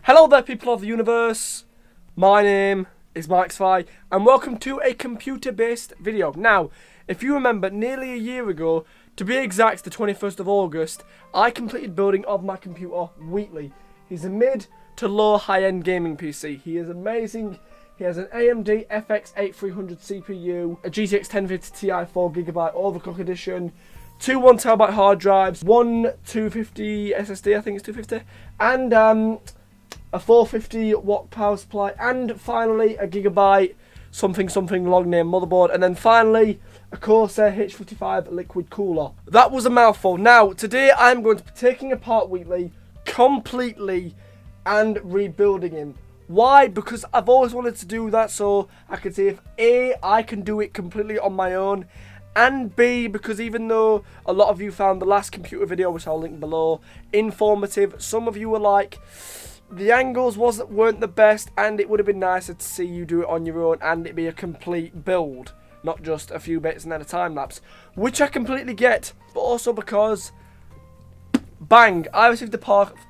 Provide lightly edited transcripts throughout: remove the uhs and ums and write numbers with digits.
Hello there, people of the universe. My name is MikeSpy, and welcome to a computer-based video. Now, if you remember, nearly a year ago, to be exact, the 21st of August, I completed building of my computer, Wheatley. He's a mid to low high-end gaming PC. He is amazing. He has an AMD FX 8300 CPU, a GTX 1050 Ti 4GB Overclock edition, two 1TB hard drives, one 250 SSD, I think it's 250, and a 450 watt power supply, and finally a gigabyte something long name motherboard, and then finally a Corsair H55 liquid cooler. That was a mouthful. Now today I'm going to be taking apart Wheatley completely and rebuilding him. Why? Because I've always wanted to do that, so I can see if A, I can do it completely on my own, and B, because even though a lot of you found the last computer video, which I'll link below, informative, some of you were like, the angles weren't the best, and it would have been nicer to see you do it on your own and it be a complete build, not just a few bits and then a time lapse, which I completely get. But also because, bang, I received a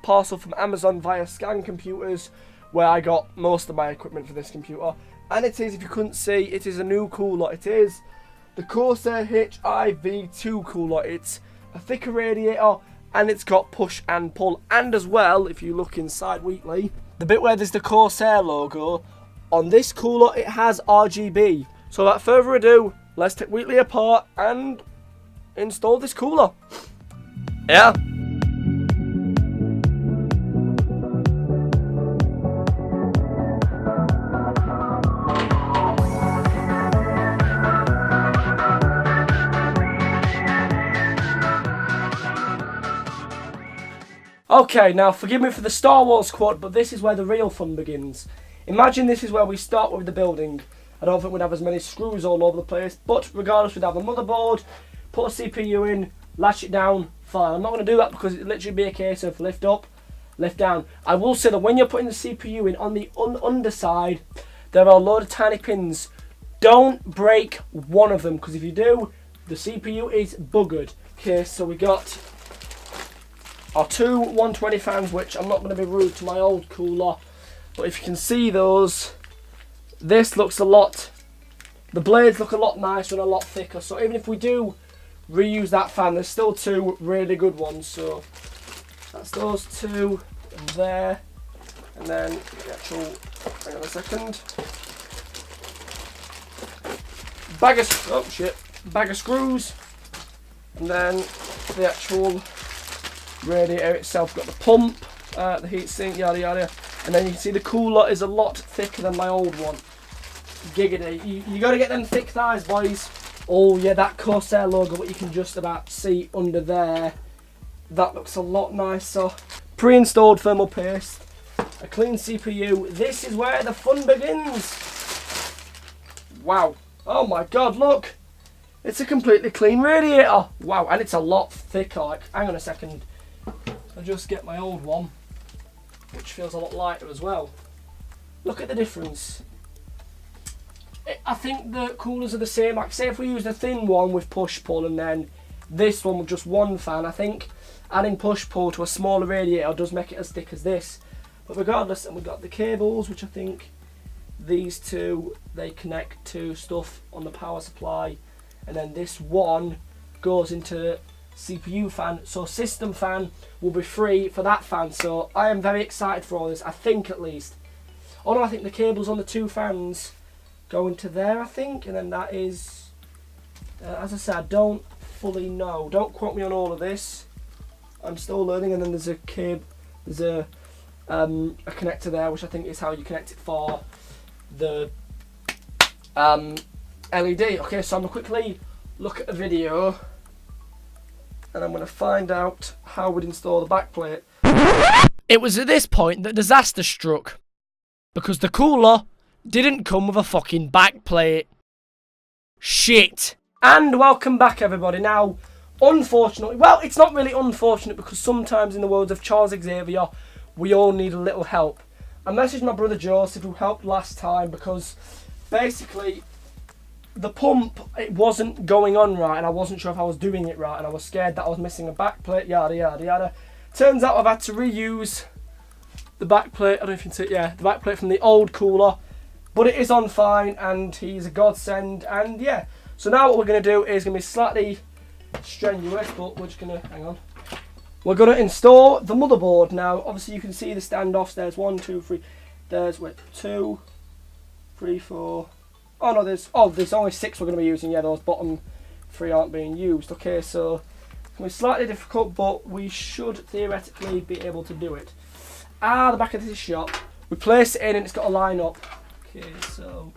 parcel from Amazon via Scan Computers, where I got most of my equipment for this computer, and it is, if you couldn't see, it is a new cooler. It is the Corsair HIV2 cooler. It's a thicker radiator, and it's got push and pull. And as well, if you look inside Wheatley, the bit where there's the Corsair logo, on this cooler it has RGB. So without further ado, let's take Wheatley apart and install this cooler. Yeah. Okay, now forgive me for the Star Wars quote, but this is where the real fun begins. Imagine this is where we start with the building. I don't think we'd have as many screws all over the place, but regardless, we'd have a motherboard, put a CPU in, latch it down, fine. I'm not going to do that because it'd literally be a case of lift up, lift down. I will say that when you're putting the CPU in on the underside, there are a load of tiny pins. Don't break one of them, because if you do, the CPU is buggered. Okay, so we got our two 120 fans, which I'm not going to be rude to my old cooler, but if you can see those, this looks a lot, the blades look a lot nicer and a lot thicker, so even if we do reuse that fan, there's still two really good ones. So that's those two there, and then the actual, hang on a second, bag of screws, and then the actual radiator itself, got the pump, the heatsink, yada yada, and then you can see the cooler is a lot thicker than my old one. Giggity. You got to get them thick thighs, boys. Oh yeah, that Corsair logo, what you can just about see under there, that looks a lot nicer. Pre-installed thermal paste, a clean CPU. This is where the fun begins. Wow. Oh my god, look, it's a completely clean radiator. Wow, and it's a lot thicker. Like, hang on a second, I'll just get my old one, which feels a lot lighter as well. Look at the difference. I think the coolers are the same. Like, say if we use the thin one with push-pull and then this one with just one fan, I think adding push-pull to a smaller radiator does make it as thick as this. But regardless, and we've got the cables, which I think these two, they connect to stuff on the power supply, and then this one goes into CPU fan, so system fan will be free for that fan. So I am very excited for all this, I think, at least. Oh no, I think the cables on the two fans go into there, I think, and then that is, as I said, I don't fully know, don't quote me on all of this, I'm still learning. And then there's a cable, there's a connector there, which I think is how you connect it for the LED. Okay, so I'm going to quickly look at a video and I'm going to find out how we'd install the backplate. It was at this point that disaster struck, because the cooler didn't come with a fucking backplate. Shit. And welcome back, everybody. Now, unfortunately, well, it's not really unfortunate, because sometimes in the words of Charles Xavier, we all need a little help. I messaged my brother Joseph, who helped last time, because basically the pump, it wasn't going on right, and I wasn't sure if I was doing it right, and I was scared that I was missing a backplate, yada yada yada. Turns out I've had to reuse the back plate. I don't know if you can see it. Yeah, the back plate from the old cooler, but it is on fine, and he's a godsend. And yeah, so now what we're gonna do is gonna be slightly strenuous, but we're just gonna hang on. We're gonna install the motherboard now. Obviously, you can see the standoffs. There's 1, 2, 3. There's 2, 3, 4. Oh no, there's only 6 we're gonna be using. Yeah, those bottom 3 aren't being used. Okay, so it's gonna be slightly difficult, but we should theoretically be able to do it. The back of this shop. We place it in, and it's got to line up. Okay, so.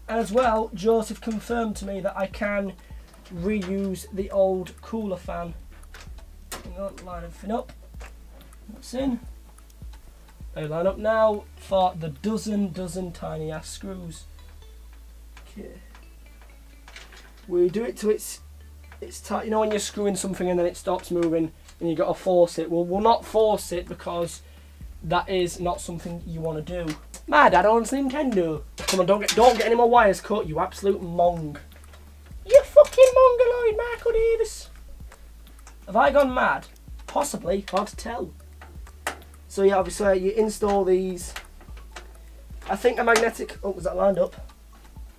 As well, Joseph confirmed to me that I can reuse the old cooler fan. Hang on, line everything up. That's in. They line up now for the dozen tiny ass screws. Okay. We do it to its tight. You know when you're screwing something and then it stops moving and you got to force it. Well, we'll not force it because that is not something you want to do. My dad owns Nintendo. Come on, don't get any more wires cut, you absolute mong. You fucking mongoloid, Michael Davis. Have I gone mad? Possibly, hard to tell. So yeah, obviously you install these. I think a magnetic, oh, was that lined up?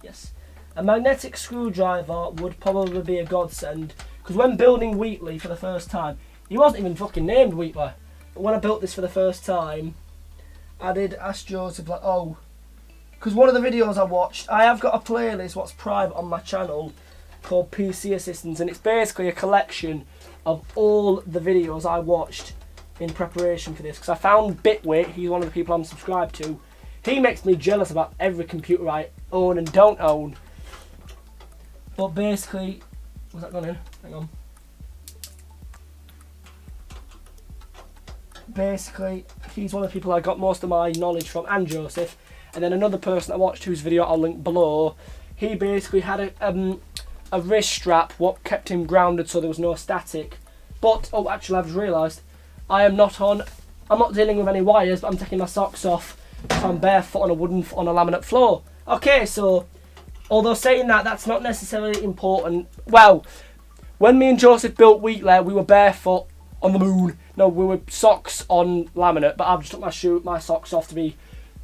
Yes. A magnetic screwdriver would probably be a godsend. Because when building Wheatley for the first time, he wasn't even fucking named Wheatley. But when I built this for the first time, I did ask Joseph, like, oh, because one of the videos I watched, I have got a playlist, what's private on my channel, called PC Assistance, and it's basically a collection of all the videos I watched in preparation for this, because I found Bitwit, he's one of the people I'm subscribed to. He makes me jealous about every computer I own and don't own. But basically, was that gone in? Hang on. Basically, he's one of the people I got most of my knowledge from, and Joseph. And then another person I watched whose video I'll link below, he basically had a wrist strap what kept him grounded so there was no static. But, oh, actually I've just realised, I'm not dealing with any wires, but I'm taking my socks off, so I'm barefoot on a laminate floor. Okay, so, although saying that, that's not necessarily important. Well, when me and Joseph built Wheatley, we were barefoot on the moon. No, we were socks on laminate, but I've just took my socks off to be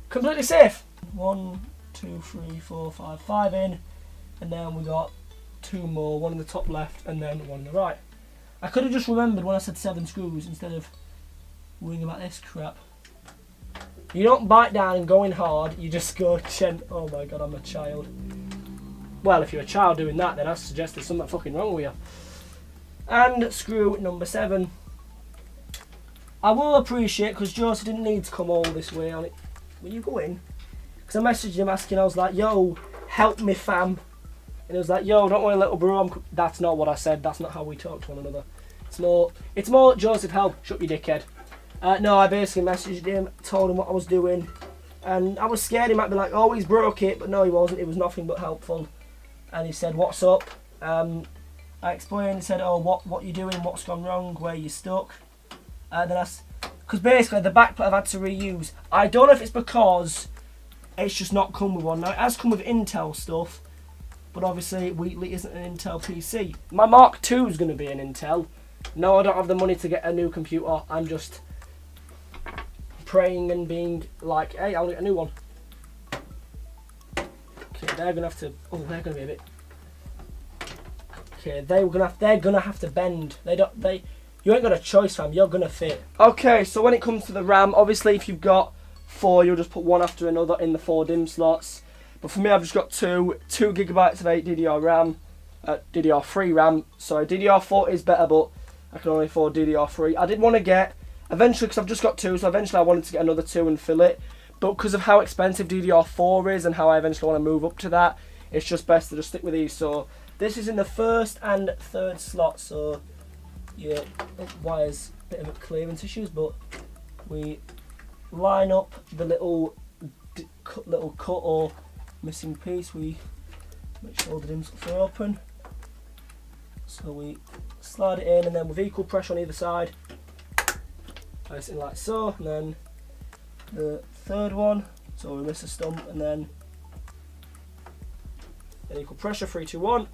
completely safe. 1, 2, 3, 4, 5, 5 in, and then we got 2 more, one in the top left and then one in the right. I could have just remembered when I said 7 screws instead of worrying about this crap. You don't bite down and go in hard, you just go oh my god, I'm a child. Well, if you're a child doing that, then I suggest there's something fucking wrong with you. And screw number 7. I will appreciate, because Joseph didn't need to come all this way on it. Will you go in? Because I messaged him asking, I was like, yo, help me fam. And he was like, yo, don't worry little bro, that's not what I said, that's not how we talk to one another. It's more Joseph, help, shut your dickhead. No, I basically messaged him, told him what I was doing. And I was scared he might be like, oh, he's broke it, but no he wasn't, it was nothing but helpful. And he said, what's up? I explained, said, oh, what you doing, what's gone wrong, where you stuck. Because basically the back plate I've had to reuse. I don't know if it's because it's just not come with one. Now it has come with Intel stuff, but obviously Wheatley isn't an Intel PC. My Mark II is going to be an Intel. No, I don't have the money to get a new computer. I'm just praying and being like, hey, I'll get a new one. Okay, they're gonna have to. Oh, they're gonna be a bit. Okay, they're gonna have to bend. You ain't got a choice, fam. You're gonna fit. Okay, so when it comes to the RAM, obviously if you've got 4, you'll just put one after another in the 4 DIMM slots. But for me, I've just got 2 gigabytes of 8 DDR RAM, DDR3 RAM. Sorry, DDR4 is better, but I can only afford DDR3. I did want to get eventually, because I've just got 2, so eventually I wanted to get another 2 and fill it. But because of how expensive DDR4 is and how I eventually want to move up to that, it's just best to just stick with these. So this is in the 1st and 3rd slot. So yeah, wires, bit of clearance issues, but we line up the little cut or missing piece. We make sure the DIMM slots are open. So we slide it in, and then with equal pressure on either side, place it in like so, and then the 3rd one, so we miss a stump, and then equal pressure, 3, 2, 1.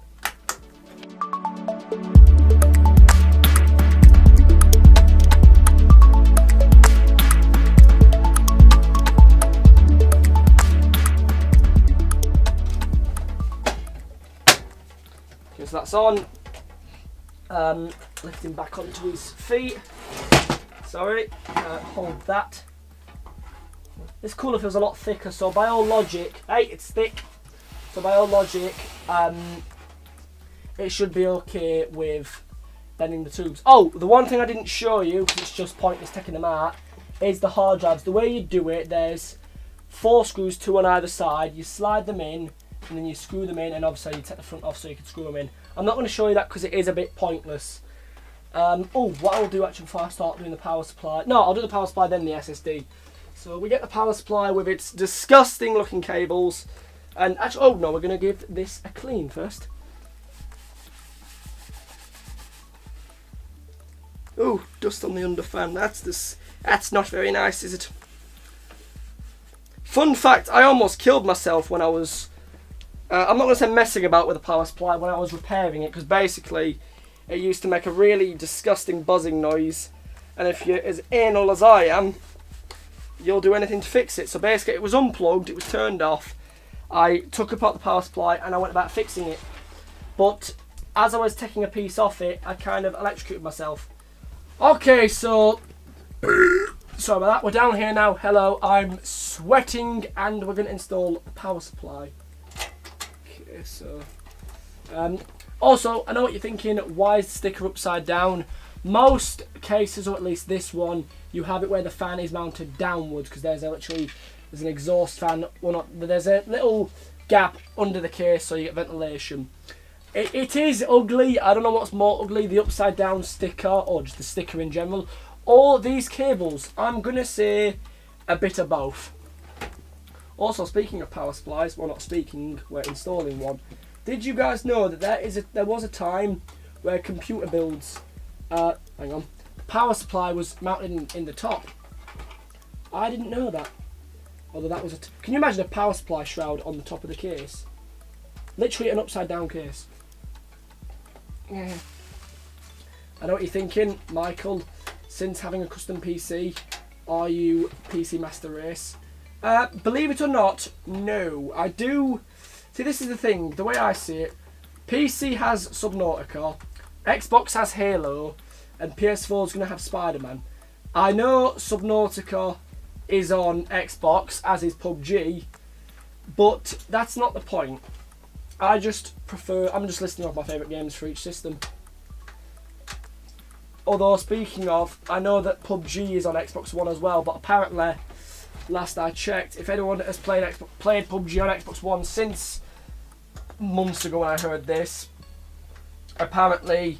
this on. Lift him back onto his feet. Sorry, hold that. This cooler feels a lot thicker, so by all logic, hey, it's thick. So by all logic, it should be okay with bending the tubes. Oh, the one thing I didn't show you, because it's just pointless taking them out, is the hard drives. The way you do it, there's 4 screws, 2 on either side. You slide them in, and then you screw them in, and obviously you take the front off so you can screw them in. I'm not going to show you that because it is a bit pointless. Oh, what I'll do actually before I start doing the power supply. No, I'll do the power supply, then the SSD. So we get the power supply with its disgusting looking cables. And actually, oh no, we're going to give this a clean first. Oh, dust on the underfan. That's not very nice, is it? Fun fact, I almost killed myself when I was... I'm not going to say messing about with the power supply, when I was repairing it, because basically it used to make a really disgusting buzzing noise, and if you're as anal as I am, you'll do anything to fix it. So basically it was unplugged, it was turned off, I took apart the power supply and I went about fixing it, but as I was taking a piece off it, I kind of electrocuted myself. Okay, so sorry about that, we're down here now. Hello, I'm sweating and we're going to install the power supply. So, also, I know what you're thinking, why is the sticker upside down? Most cases, or at least this one, you have it where the fan is mounted downwards, because there's an exhaust fan, there's a little gap under the case so you get ventilation. It is ugly. I don't know what's more ugly, the upside down sticker or just the sticker in general, or these cables. I'm going to say a bit of both. Also, speaking of power supplies, well, not speaking, we're installing one. Did you guys know that there was a time where computer builds, the power supply was mounted in the top? I didn't know that. Although that was can you imagine a power supply shroud on the top of the case? Literally an upside down case. Yeah. I know what you're thinking, Michael. Since having a custom PC, are you PC Master Race? Believe it or not, no. I do... See, this is the thing. The way I see it, PC has Subnautica, Xbox has Halo, and PS4 is going to have Spider-Man. I know Subnautica is on Xbox, as is PUBG, but that's not the point. I just prefer... I'm just listing off my favourite games for each system. Although, speaking of, I know that PUBG is on Xbox One as well, but apparently... Last I checked, if anyone has played PUBG on Xbox One since months ago when I heard this, apparently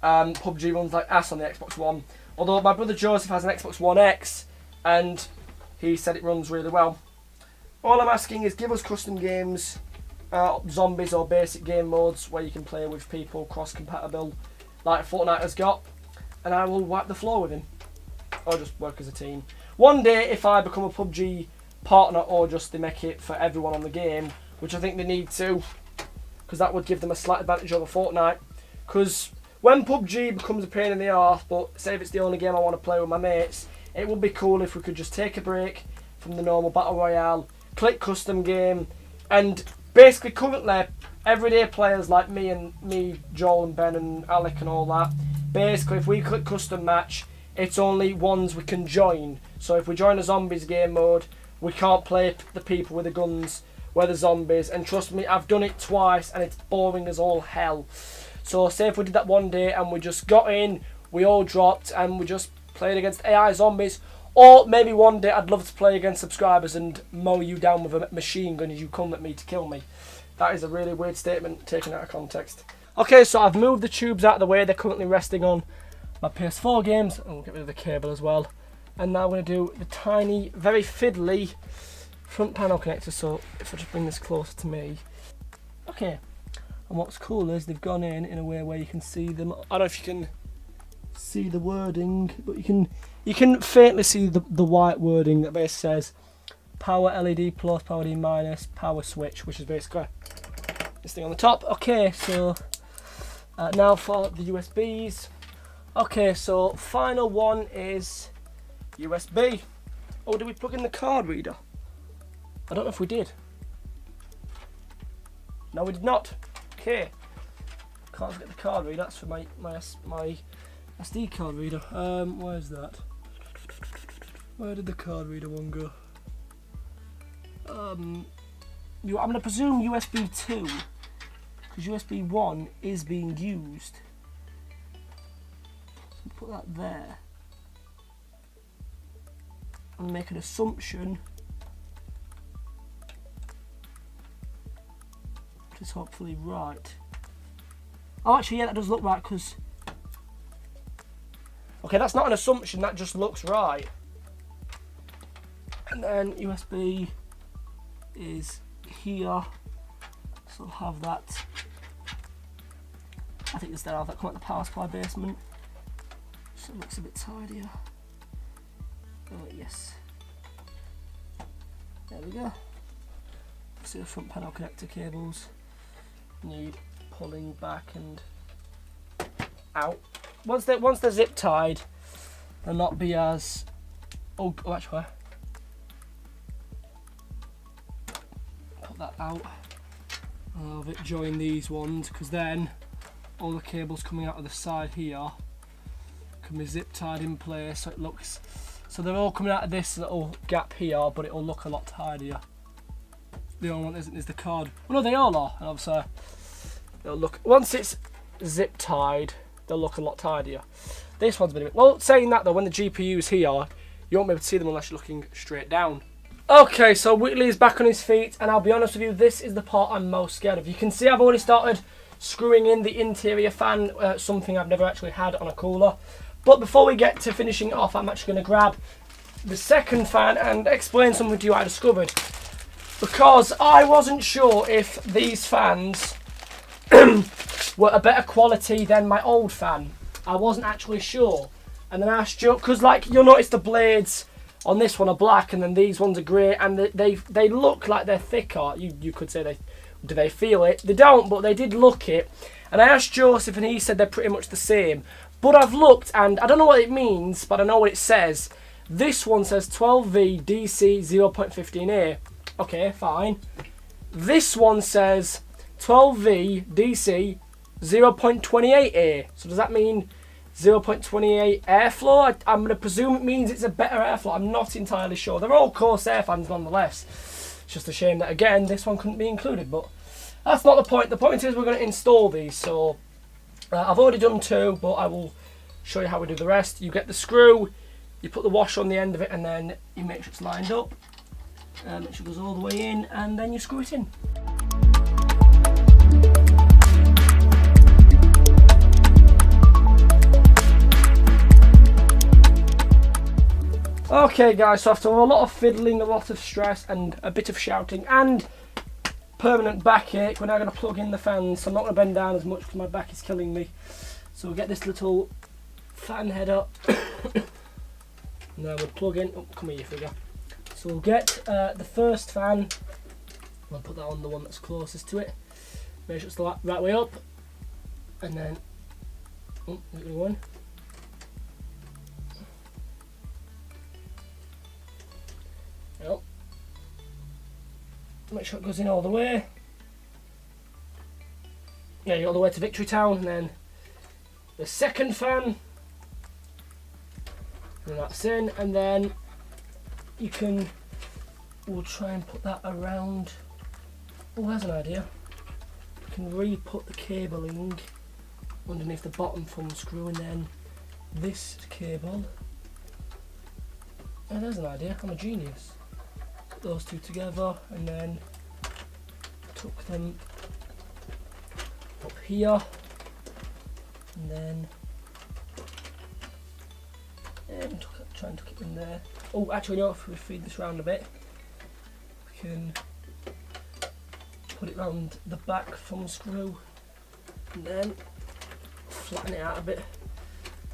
PUBG runs like ass on the Xbox One. Although my brother Joseph has an Xbox One X and he said it runs really well. All I'm asking is give us custom games, zombies or basic game modes where you can play with people cross-compatible like Fortnite has got, and I will wipe the floor with him. Or just work as a team. One day, if I become a PUBG partner, or just they make it for everyone on the game, which I think they need to, because that would give them a slight advantage over Fortnite. Because when PUBG becomes a pain in the arse, but say if it's the only game I want to play with my mates, it would be cool if we could just take a break from the normal Battle Royale, click custom game, and basically currently, everyday players like me, Joel and Ben and Alec and all that, basically if we click custom match, it's only ones we can join. So if we join a zombies game mode, we can't play the people with the guns where the zombies. And trust me, I've done it twice and it's boring as all hell. So say if we did that one day and we just got in, we all dropped and we just played against AI zombies. Or maybe one day I'd love to play against subscribers and mow you down with a machine gun as you come at me to kill me. That is a really weird statement taken out of context. Okay, so I've moved the tubes out of the way. They're currently resting on my PS4 games. I'll get rid of the cable as well. And now I'm going to do the tiny, very fiddly front panel connector. So if I just bring this closer to me. Okay. And what's cool is they've gone in a way where you can see them. I don't know if you can see the wording, but you can faintly see the white wording that basically says power LED plus, power LED minus, power switch, which is basically this thing on the top. Okay, so now for the USBs. Okay, so final one is USB. Oh, did we plug in the card reader? I don't know if we did. No, we did not. Okay. can't forget the card reader. That's for my SD card reader. Where's that? Where did the card reader one go? I'm going to presume USB 2, because USB 1 is being used. So put that there. And make an assumption, which is hopefully right. Oh, actually, yeah, that does look right, because... Okay, that's not an assumption, that just looks right. And then USB is here, so I'll have that. I think instead I'll have that come out the power supply basement, so it looks a bit tidier. Yes, there we go. See the front panel connector cables need pulling back and out. Once they're zip tied, they'll not be as actually put that out. I'll have it join these ones, because then all the cables coming out of the side here can be zip tied in place, so it looks. So they're all coming out of this little gap here, but it'll look a lot tidier. The only one that isn't is the card. Well, no, they all are, and obviously they'll look. Once it's zip tied, they'll look a lot tidier. This one's been a bit. Well, saying that though, when the GPU's here, you won't be able to see them unless you're looking straight down. Okay, so Wheatley is back on his feet, and I'll be honest with you, this is the part I'm most scared of. You can see I've already started screwing in the interior fan, something I've never actually had on a cooler. But before we get to finishing it off, I'm actually going to grab the second fan and explain something to you I discovered. Because I wasn't sure if these fans were a better quality than my old fan. I wasn't actually sure. And then I asked you, because like you'll notice the blades on this one are black and then these ones are grey, and they look like they're thicker. You could say do they feel it? They don't, but they did look it. And I asked Joseph and he said they're pretty much the same. But I've looked and I don't know what it means, but I know what it says. This one says 12V DC 0.15A. Okay, fine. This one says 12V DC 0.28A. So does that mean 0.28 airflow? I'm going to presume it means it's a better airflow. I'm not entirely sure. They're all Corsair fans nonetheless. It's just a shame that, again, this one couldn't be included. But that's not the point. The point is we're going to install these. So I've already done 2, but I will show you how we do the rest. You get the screw, you put the washer on the end of it, and then you make sure it's lined up. Make sure it goes all the way in, and then you screw it in. Okay guys, so after a lot of fiddling, a lot of stress and a bit of shouting and permanent backache, we're now going to plug in the fans. So I'm not going to bend down as much because my back is killing me. So we'll get this little fan head up. Now we'll plug in, oh come here you figure. So we'll get the first fan, we'll put that on the one that's closest to it. Make sure it's the right way up. And then, oh, there's the one. Yep. Make sure it goes in all the way. Yeah, you go all the way to Victory Town, and then the second fan. And that's in, and then you can. We'll try and put that around. Oh, there's an idea. You can re-put the cabling underneath the bottom thumb screw, and then this cable. Oh, there's an idea. I'm a genius. Put those two together, and then tuck them up here, and then try and tuck it in there. Oh, actually, no. If we feed this round a bit, we can put it round the back thumb screw, and then flatten it out a bit.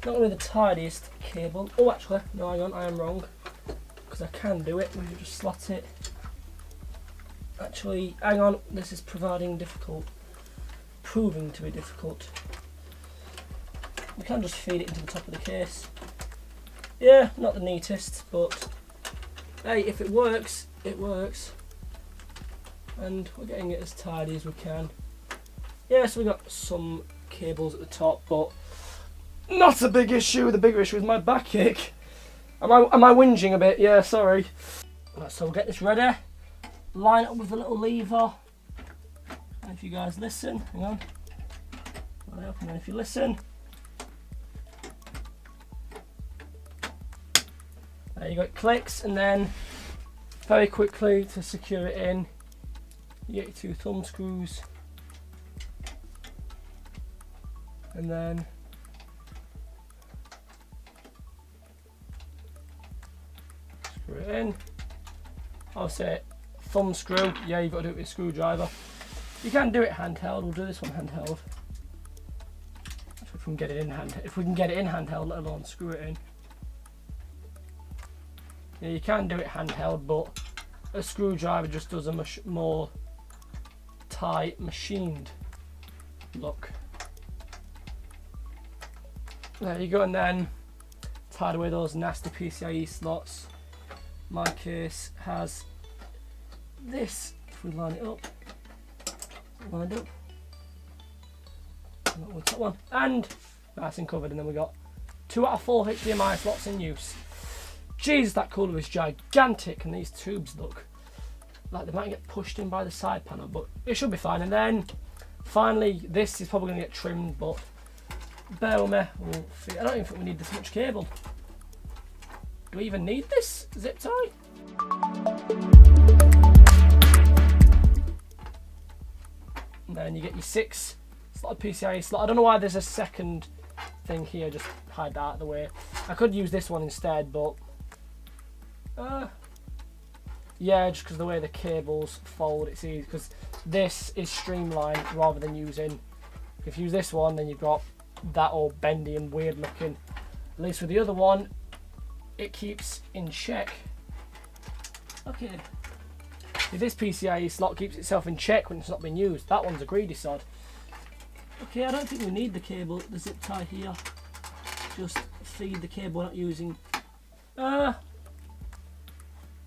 Not really the tidiest cable. Oh, actually, no, hang on, I am wrong. Because I can do it. We just slot it. Actually, hang on. This is proving to be difficult. We can just feed it into the top of the case. Yeah, not the neatest, but hey, if it works, it works. And we're getting it as tidy as we can. Yeah, so we got some cables at the top, but not a big issue. The bigger issue is my backache. Am I whinging a bit? Yeah, sorry. Right, so we'll get this ready. Line it up with a little lever. And if you guys listen, hang on. Right up, and then if you listen, there you go, it clicks, and then very quickly to secure it in, you get your 2 thumb screws, and then screw it in. I'll say thumb screw, yeah, you've got to do it with a screwdriver. You can do it handheld, we'll do this one handheld. If we can get it in handheld, let alone screw it in. Yeah, you can do it handheld, but a screwdriver just does a more tight, machined look. There you go, and then tied away those nasty PCIe slots. My case has this, if we line it up, lined up, and that one's that one, and nice and covered, and then we got 2 out of 4 HDMI slots in use. Jeez, that cooler is gigantic, and these tubes look like they might get pushed in by the side panel, but it should be fine. And then finally, this is probably going to get trimmed, but bear with me. I don't even think we need this much cable. Do we even need this zip tie? And then you get your 6 slot PCIe slot. I don't know why there's a second thing here, just hide that out of the way. I could use this one instead, but yeah, just because of the way the cables fold, it's easy, because this is streamlined rather than using, if you use this one, then you've got that all bendy and weird looking. At least with the other one, it keeps in check. Okay, this PCIe slot keeps itself in check when it's not being used. That one's a greedy sod. Okay, I don't think we need the cable, the zip tie here. Just feed the cable we're not using.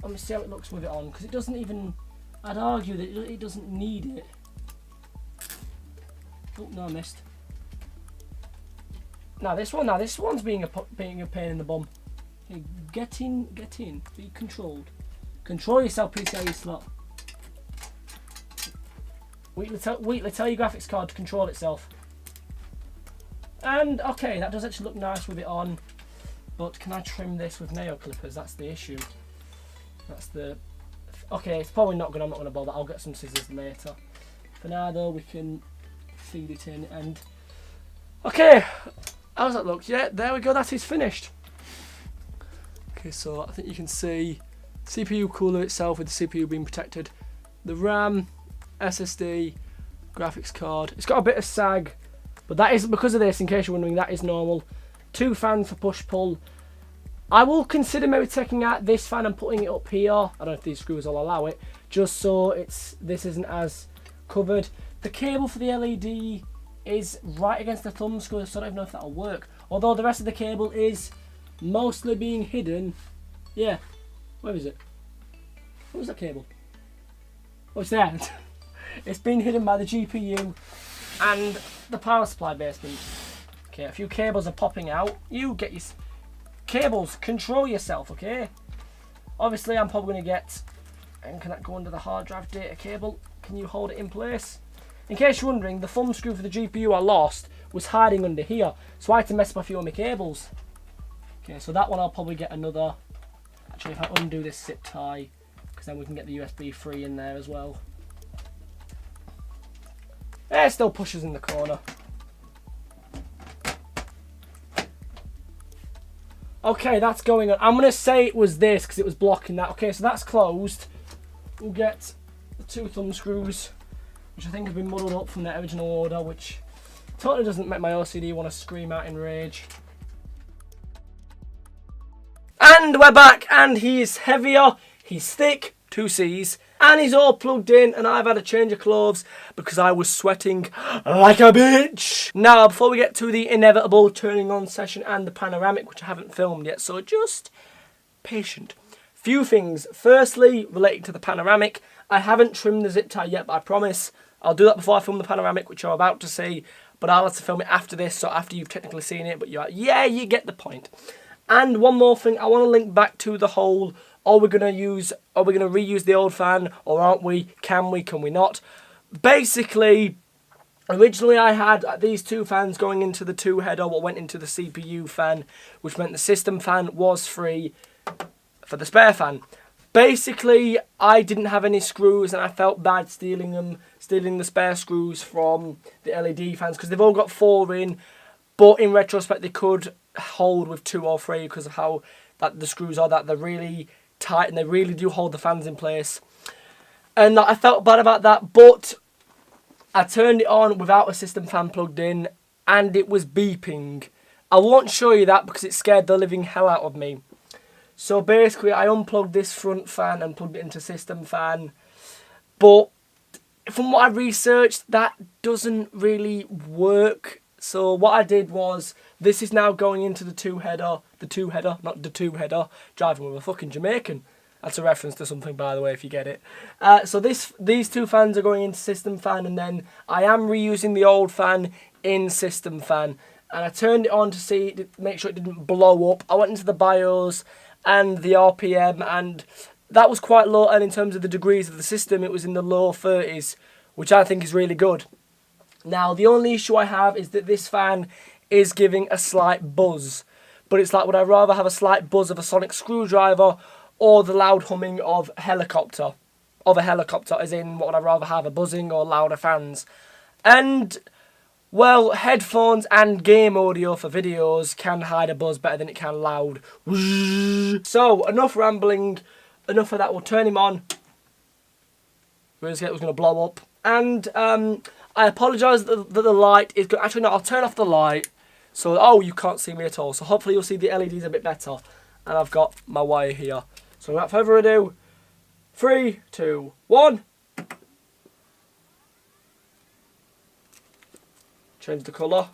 Let me see how it looks with it on, because it doesn't even, I'd argue that it doesn't need it. Oh no, I missed. Now this one's being a pain in the bum. Okay, get in, be controlled. Control yourself, PCIe slot. Wheatley, tell your graphics card to control itself. And okay, that does actually look nice with it on, but can I trim this with nail clippers? That's the issue. Okay, it's probably not good. I'm not going to bother. I'll get some scissors later. For now though, we can feed it in, and okay, how's that look? Yeah, there we go, that is finished. Okay, so I think you can see CPU cooler itself with the CPU being protected, the RAM, SSD, graphics card. It's got a bit of sag, but that is because of this, in case you're wondering, that is normal. 2 fans for push pull. I will consider maybe taking out this fan and putting it up here. I don't know if these screws will allow it, just so this isn't as covered. The cable for the LED is right against the thumb screw, so I don't even know if that'll work. Although the rest of the cable is mostly being hidden. Yeah, where is it? Where's that cable? Oh, it's there. It's been hidden by the GPU and the power supply basement. Okay, a few cables are popping out. You get your cables, control yourself, okay? Obviously, I'm probably going to get, and can that go under the hard drive data cable? Can you hold it in place? In case you're wondering, the thumb screw for the GPU I lost was hiding under here, so I had to mess up a few of my cables. Okay, so that one I'll probably get another. Actually, if I undo this zip tie, because then we can get the USB 3 in there as well. It still pushes in the corner. Okay, that's going on. I'm going to say it was this because it was blocking that. Okay, so that's closed. We'll get the 2 thumb screws, which I think have been muddled up from the original order, which totally doesn't make my OCD want to scream out in rage. And we're back, and he's heavier, he's thick, 2 C's, and he's all plugged in, and I've had a change of clothes because I was sweating like a bitch. Now, before we get to the inevitable turning on session and the panoramic, which I haven't filmed yet, so just patient. Few things. Firstly, relating to the panoramic, I haven't trimmed the zip tie yet, but I promise I'll do that before I film the panoramic, which you're about to see. but I'll have to film it after this, so after you've technically seen it, but yeah, you get the point. And one more thing, I want to link back to the whole, are we going to reuse the old fan, or aren't we? Can we not? Basically, originally I had these two fans going into the two-header, what went into the CPU fan, which meant the system fan was free for the spare fan. Basically, I didn't have any screws and I felt bad stealing the spare screws from the LED fans because they've all got 4 in, but in retrospect they could hold with 2 or 3 because of how the screws are, that they're really tight and they really do hold the fans in place. And I felt bad about that, but I turned it on without a system fan plugged in and it was beeping. I won't show you that because it scared the living hell out of me. So basically, I unplugged this front fan and plugged it into system fan. But from what I researched, that doesn't really work. So what I did was, this is now going into the two-header, not the two-header, driving with a fucking Jamaican. That's a reference to something, by the way, if you get it. So these 2 fans are going into system fan, and then I am reusing the old fan in system fan. And I turned it on to make sure it didn't blow up. I went into the BIOS and the RPM, and that was quite low, and in terms of the degrees of the system, it was in the low 30s, which I think is really good. Now, the only issue I have is that this fan is giving a slight buzz, but it's like, would I rather have a slight buzz of a sonic screwdriver or the loud humming of a helicopter, as in, what would I rather have, a buzzing or louder fans? And well, headphones and game audio for videos can hide a buzz better than it can loud. So, enough rambling, enough of that, we'll turn him on. We're scared it was going to blow up. And I apologise that the light is good. Actually, no, I'll turn off the light. So, oh, you can't see me at all. So hopefully you'll see the LEDs a bit better. And I've got my wire here. So without further ado, 3, 2, 1. Change the colour.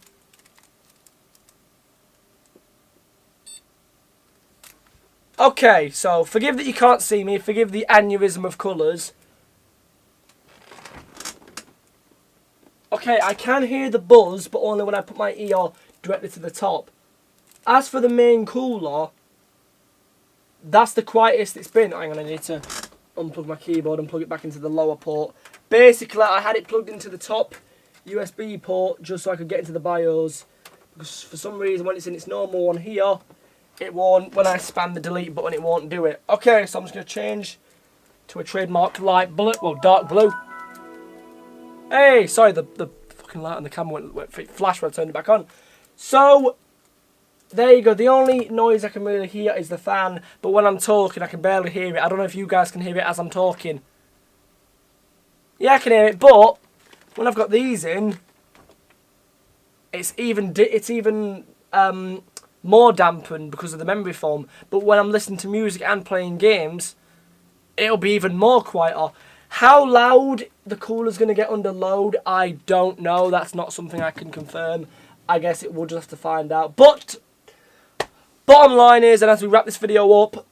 Okay, so forgive that you can't see me, forgive the aneurysm of colours. Okay, I can hear the buzz, but only when I put my ear directly to the top. As for the main cooler, that's the quietest it's been. Hang on, I need to unplug my keyboard and plug it back into the lower port. Basically, I had it plugged into the top USB port just so I could get into the BIOS, because for some reason when it's in its normal one here, it won't, when I spam the delete button, it won't do it. Okay, so I'm just going to change to a trademark light blue, well, dark blue. Hey, sorry, the fucking light on the camera went flash when I turned it back on. So, there you go. The only noise I can really hear is the fan, but when I'm talking I can barely hear it. I don't know if you guys can hear it as I'm talking. Yeah, I can hear it, but when I've got these in, it's even more dampened because of the memory foam. But when I'm listening to music and playing games, it'll be even more quieter. How loud the cooler's going to get under load, I don't know. That's not something I can confirm. I guess it will just have to find out. But bottom line is, and as we wrap this video up,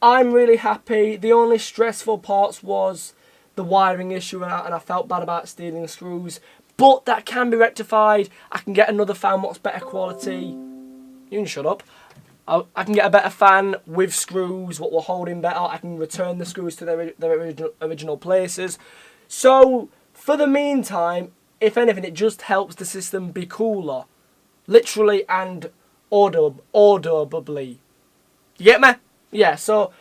I'm really happy. The only stressful parts was the wiring issue, and I felt bad about stealing the screws, but that can be rectified. I can get another fan what's better quality. You can shut up. I can get a better fan with screws what will hold in better. I can return the screws to their original places. So for the meantime, if anything, it just helps the system be cooler, literally and audibly. You get me? Yeah. So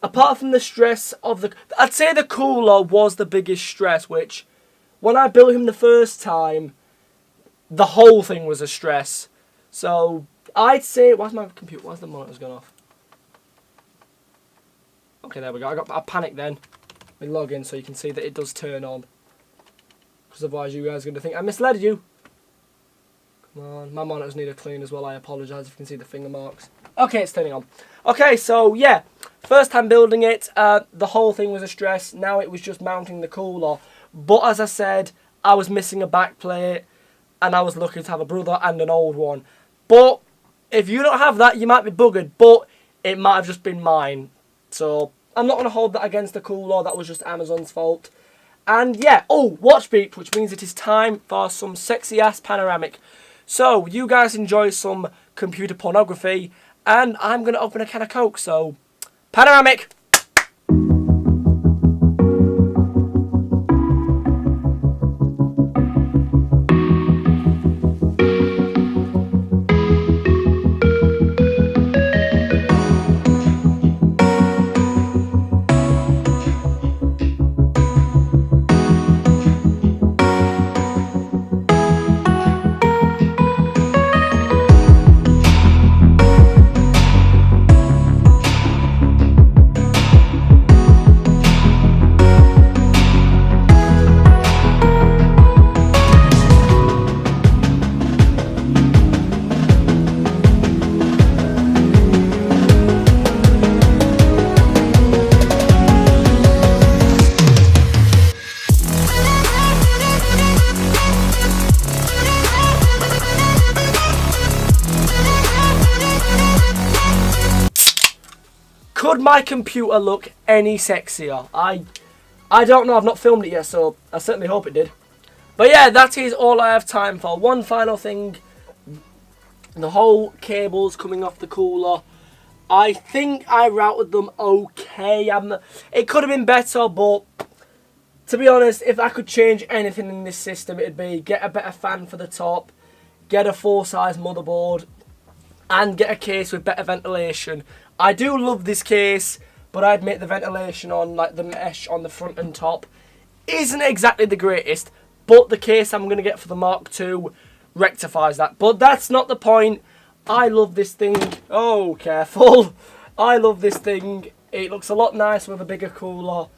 apart from the stress of I'd say the cooler was the biggest stress, which when I built him the first time, the whole thing was a stress. So I'd say, why's the monitor's gone off? Okay, there we go. I panicked then. We log in so you can see that it does turn on. Because otherwise you guys are going to think I misled you. Come on, my monitors need a clean as well. I apologise if you can see the finger marks. Okay, it's turning on. Okay, so yeah. First time building it, the whole thing was a stress. Now it was just mounting the cooler. But as I said, I was missing a back plate. And I was lucky to have a brother and an old one. But if you don't have that, you might be buggered. But it might have just been mine. So I'm not going to hold that against the cooler. That was just Amazon's fault. And yeah, oh, watch beep, which means it is time for some sexy ass panoramic. So, you guys enjoy some computer pornography, and I'm going to open a can of Coke, so, panoramic! Could my computer look any sexier? I don't know, I've not filmed it yet, so I certainly hope it did. But yeah, that is all I have time for. One final thing, the whole cables coming off the cooler. I think I routed them okay. It could have been better, but to be honest, if I could change anything in this system, it'd be get a better fan for the top, get a 4-size motherboard, and get a case with better ventilation. I do love this case, but I'd admit the ventilation on like the mesh on the front and top isn't exactly the greatest, but the case I'm going to get for the Mark II rectifies that. But that's not the point. I love this thing. Oh, careful. I love this thing. It looks a lot nicer with a bigger cooler.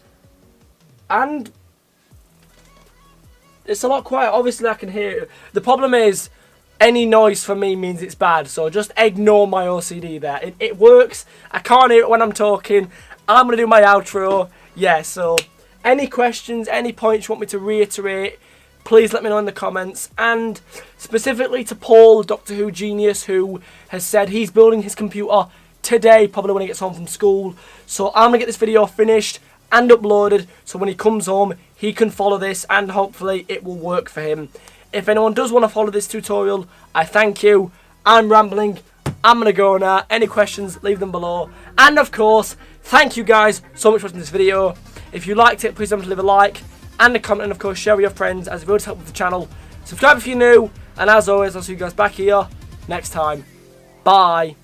And it's a lot quieter. Obviously, I can hear it. The problem is, any noise for me means it's bad, so just ignore my OCD there. It works. I can't hear it when I'm talking. I'm going to do my outro. Yeah, so any questions, any points you want me to reiterate, please let me know in the comments. And specifically to Paul, Doctor Who Genius, who has said he's building his computer today, probably when he gets home from school. So I'm going to get this video finished and uploaded, so when he comes home, he can follow this, and hopefully it will work for him. If anyone does want to follow this tutorial, I thank you. I'm rambling. I'm going to go now. Any questions, leave them below. And of course, thank you guys so much for watching this video. If you liked it, please don't forget to leave a like and a comment, and of course share with your friends, as it would help with the channel. Subscribe if you're new, and as always, I'll see you guys back here next time. Bye.